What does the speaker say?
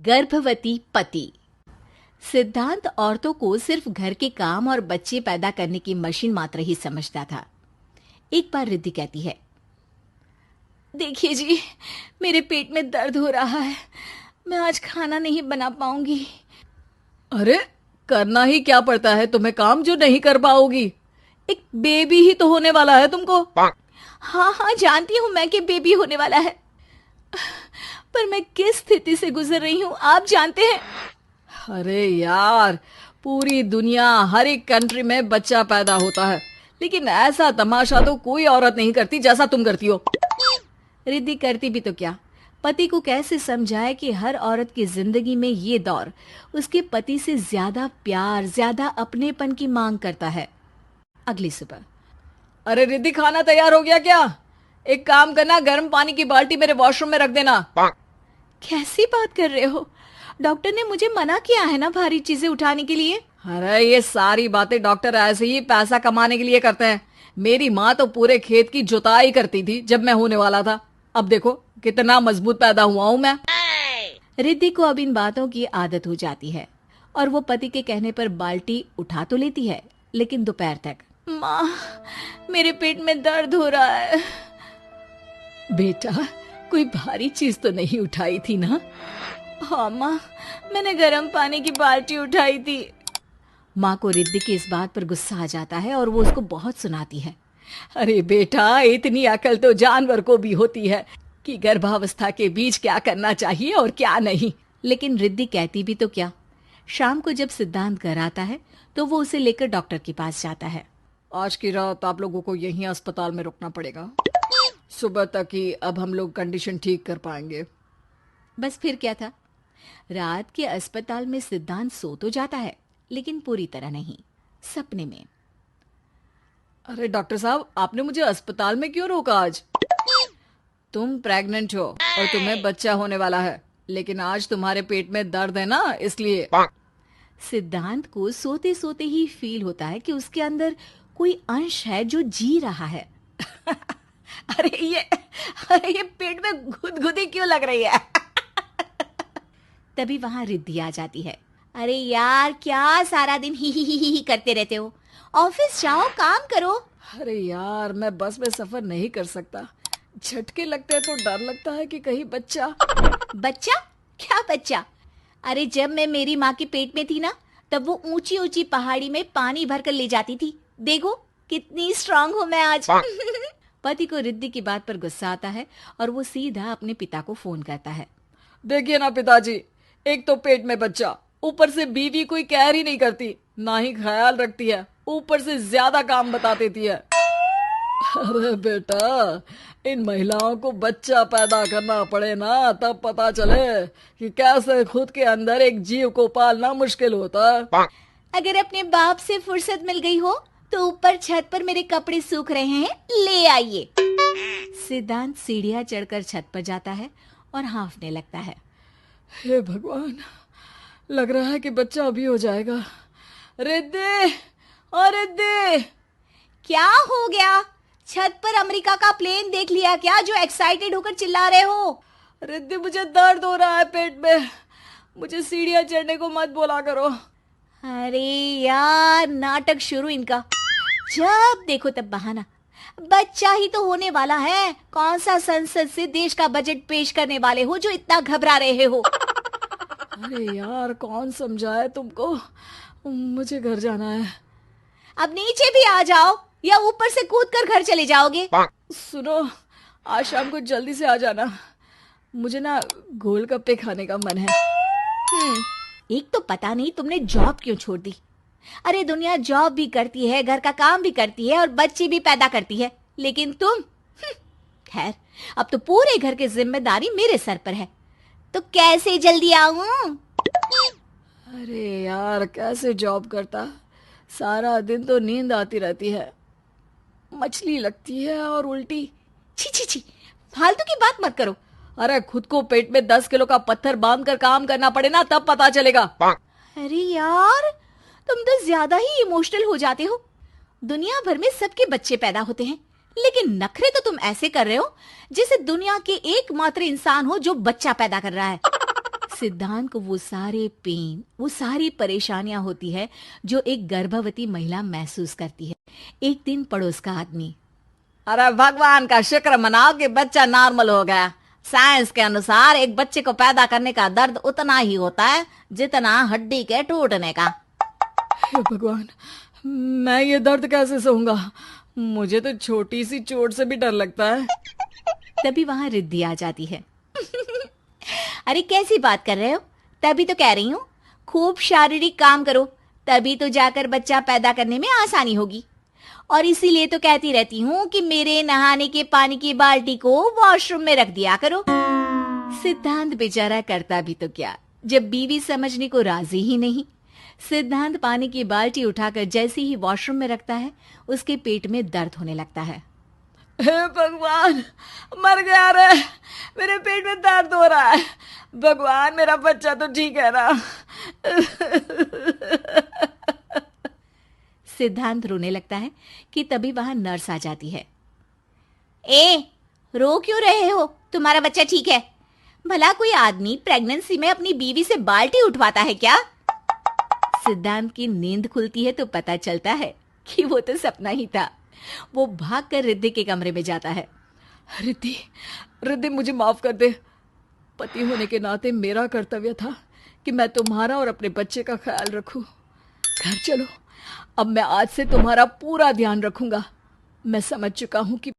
गर्भवती पति। सिद्धांत औरतों को सिर्फ घर के काम और बच्चे पैदा करने की मशीन मात्र ही समझता था। एक बार रिद्धि कहती है, देखिए जी, मेरे पेट में दर्द हो रहा है, मैं आज खाना नहीं बना पाऊंगी। अरे करना ही क्या पड़ता है तुम्हें काम जो नहीं कर पाओगी? एक बेबी ही तो होने वाला है तुमको। हाँ हाँ जानती हूँ मैं कि बेबी होने वाला है, पर मैं किस स्थिति से गुजर रही हूँ आप जानते हैं। अरे यार, पूरी दुनिया हर एक कंट्री में बच्चा पैदा होता है, लेकिन ऐसा तमाशा तो कोई औरत नहीं करती जैसा तुम करती हो। रिद्धि करती भी तो क्या, पति को कैसे समझाए कि हर औरत की जिंदगी में ये दौर उसके पति से ज्यादा प्यार, ज्यादा अपनेपन की मांग करता है। अगली सुबह, अरे रिद्धि, खाना तैयार हो गया क्या? एक काम करना, गर्म पानी की बाल्टी मेरे वॉशरूम में रख देना। कैसी बात कर रहे हो? डॉक्टर ने मुझे मना किया है ना भारी चीजें उठाने के लिए। अरे ये सारी बातें डॉक्टर ऐसे ही पैसा कमाने के लिए करते हैं। मेरी माँ तो पूरे खेत की जुताई करती थी जब मैं होने वाला था। अब देखो कितना मजबूत पैदा हुआ हूँ मैं। रिद्धि को अब इन बातों की आदत हो जाती है और वो पति के कहने पर बाल्टी उठा तो लेती है, लेकिन दोपहर तक। माँ, मेरे पेट में दर्द हो रहा है। बेटा, कोई भारी चीज तो नहीं उठाई थी ना? हाँ माँ, मैंने गर्म पानी की बाल्टी उठाई थी। माँ को रिद्धि की इस बात पर गुस्सा आ जाता है और वो उसको बहुत सुनाती है। अरे बेटा, इतनी अकल तो जानवर को भी होती है कि गर्भावस्था के बीच क्या करना चाहिए और क्या नहीं। लेकिन रिद्धि कहती भी तो क्या। शाम को जब सिद्धांत घर आता है तो वो उसे लेकर डॉक्टर के पास जाता है। आज की रात आप लोगों को यहीं अस्पताल में रुकना पड़ेगा, सुबह तक ही अब हम लोग कंडीशन ठीक कर पाएंगे। बस फिर क्या था, रात के अस्पताल में सिद्धांत सो तो जाता है, लेकिन पूरी तरह नहीं, सपने में। अरे डॉक्टर साहब, आपने मुझे अस्पताल में क्यों रोका आज? तुम प्रेग्नेंट हो और तुम्हें बच्चा होने वाला है, लेकिन आज तुम्हारे पेट में दर्द है ना, इसलिए। सिद्धांत को सोते सोते ही फील होता है कि उसके अंदर कोई अंश है जो जी रहा है। अरे ये पेट में गुदगुदी क्यों लग रही है? तभी वहां रिद्धि आ जाती है। अरे यार, क्या सारा दिन ही करते रहते हो, ऑफिस जाओ, काम करो। अरे यार, मैं बस में सफर नहीं कर सकता, झटके लगते हैं तो डर लगता है कि कहीं बच्चा। बच्चा? क्या बच्चा? अरे जब मैं मेरी माँ के पेट में थी ना, तब वो ऊंची ऊंची पहाड़ी में पानी भरकर ले जाती थी। देखो कितनी स्ट्रांग हूँ मैं आज। पति को रिद्धि की बात पर गुस्सा आता है और वो सीधा अपने पिता को फोन करता है। देखिए ना पिताजी, एक तो पेट में बच्चा, ऊपर से बीवी कोई केयर ही नहीं करती, ना ही ख्याल रखती है, ऊपर से ज्यादा काम बता देती है। अरे बेटा, इन महिलाओं को बच्चा पैदा करना पड़े ना, तब पता चले कि कैसे खुद के अंदर एक जीव को पालना मुश्किल होता है। अगर अपने बाप से फुर्सत मिल गई हो तो ऊपर छत पर मेरे कपड़े सूख रहे हैं, ले आइए। सिद्धांत सीढ़ियां चढ़कर छत पर जाता है और हाँफने लगता है। हे भगवान, लग रहा है कि बच्चा अभी हो जाएगा। रिद्धि, ओ रिद्धि। क्या हो गया? छत पर अमेरिका का प्लेन देख लिया क्या जो एक्साइटेड होकर चिल्ला रहे हो? रिद्धि, मुझे दर्द हो रहा है पेट में, मुझे सीढ़ियां चढ़ने को मत बोला करो। अरे यार, नाटक शुरू इनका, जब देखो तब बहाना। बच्चा ही तो होने वाला है, कौन सा संसद से देश का बजट पेश करने वाले हो जो इतना घबरा रहे हो? अरे यार, कौन समझाए तुमको, मुझे घर जाना है। अब नीचे भी आ जाओ या ऊपर से कूद कर घर चले जाओगे? सुनो, आज शाम को जल्दी से आ जाना, मुझे ना गोलगप्पे खाने का मन है। एक तो पता नहीं तुमने जॉब क्यों छोड़ दी। अरे दुनिया जॉब भी करती है, घर का काम भी करती है और बच्चे भी पैदा करती है, लेकिन तुम, खैर अब तो पूरे घर की जिम्मेदारी मेरे सर पर है, तो कैसे जल्दी आऊं? अरे यार, कैसे जॉब करता, सारा दिन तो नींद आती रहती है, मछली लगती है और उल्टी। छी छी छी, फालतू की बात मत करो। अरे खुद को पेट में 10 किलो का पत्थर बांध कर काम करना पड़े ना, तब पता चलेगा। अरे यार, तुम तो ज्यादा ही इमोशनल हो जाते हो। दुनिया भर में सबके बच्चे पैदा होते हैं, लेकिन नखरे तो तुम ऐसे कर रहे हो जैसे दुनिया के एकमात्र इंसान हो जो बच्चा पैदा कर रहा है। सिद्धांत को वो सारे पेन, वो सारी परेशानियां होती है जो एक गर्भवती महिला महसूस करती है। एक दिन पड़ोस का आदमी, अरे भगवान का शुक्र मनाओ कि बच्चा नॉर्मल हो गया। साइंस के अनुसार एक बच्चे को पैदा करने का दर्द उतना ही होता है जितना हड्डी के टूटने का। हे भगवान, मैं ये दर्द कैसे सहूंगा? मुझे तो छोटी सी चोट से भी डर लगता है। तभी वहां रिद्धि आ जाती है। अरे कैसी बात कर रहे हो? तभी तो कह रही हूँ, खूब शारीरिक काम करो, तभी तो जाकर बच्चा पैदा करने में आसानी होगी। और इसीलिए तो कहती रहती हूँ कि मेरे नहाने के पानी की बाल्टी को वॉशरूम में रख दिया करो। सिद्धांत बेचारा करता भी तो क्या, जब बीवी समझने को राजी ही नहीं। सिद्धांत पानी की बाल्टी उठाकर जैसे ही वॉशरूम में रखता है, उसके पेट में दर्द होने लगता है। हे भगवान, मर गया रे, मेरे पेट में दर्द हो रहा है। भगवान, मेरा बच्चा तो ठीक है ना? सिद्धांत रोने लगता है कि तभी वहां नर्स आ जाती है। ए, रो क्यों रहे हो? तुम्हारा बच्चा ठीक है। भला कोई आदमी प्रेगनेंसी में अपनी बीवी से बाल्टी उठवाता है क्या? सिद्धांत की नींद खुलती है तो पता चलता है कि वो तो सपना ही था। वो भागकर रिद्धि के कमरे में जाता है। रिद्धि, रिद्धि, मुझे माफ कर दे। पति होने के नाते मेरा कर्तव्य था कि मैं तुम्हारा और अपने बच्चे का ख्याल रखूं। घर चलो, अब मैं आज से तुम्हारा पूरा ध्यान रखूंगा। मैं समझ चुका हूं कि